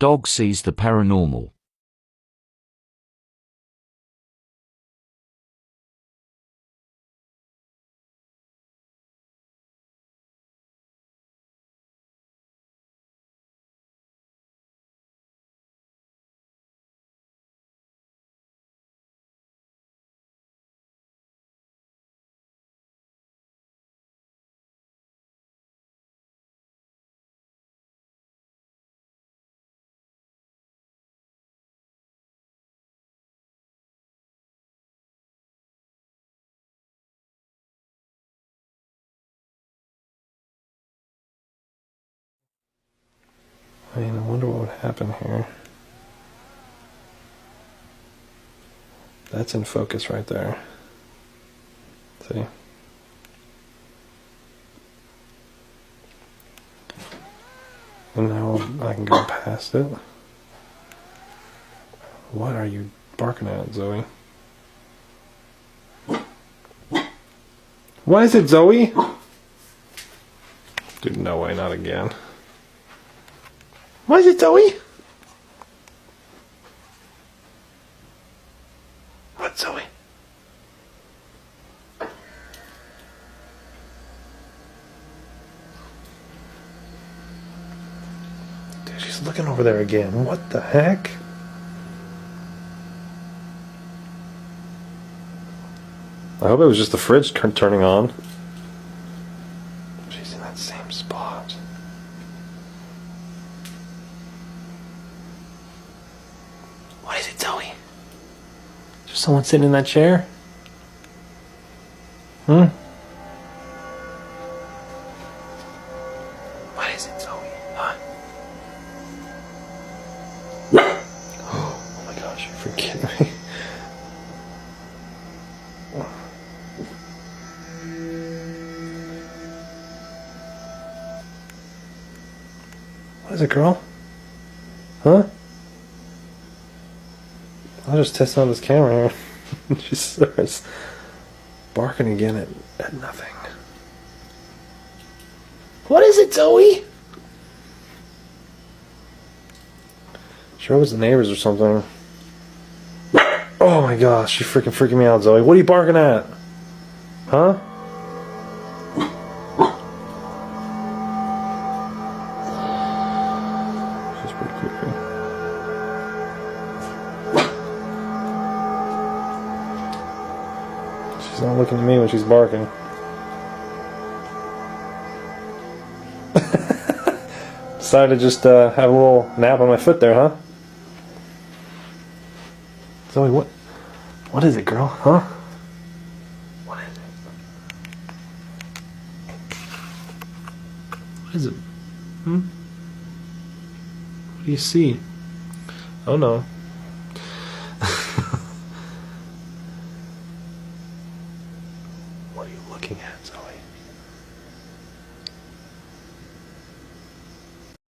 Dog sees the paranormal. I mean, I wonder what would happen here. That's in focus right there. See? And now I can go past it. What are you barking at, Zoe? What is it, Zoe? Dude, no way, not again. What is it, Zoe? What, Zoe? Dude, she's looking over there again. What the heck? I hope it was just the fridge turning on. She's in that same spot. What is it, Zoe? Is there someone sitting in that chair? Hmm? What is it, Zoe? Huh? Oh my gosh, you're freaking kidding me. What is it, girl? Huh? I'll just test out this camera here. She starts barking again at nothing. What is it, Zoe? Sure it was the neighbors or something. Oh my gosh, she's freaking me out, Zoe. What are you barking at? Huh? She's pretty creepy. She's not looking at me when she's barking. Decided to just have a little nap on my foot there, huh? Zoe, what is it, girl? Huh? What is it? What is it? Hmm? What do you see? Oh no. What are you looking at, Zoe?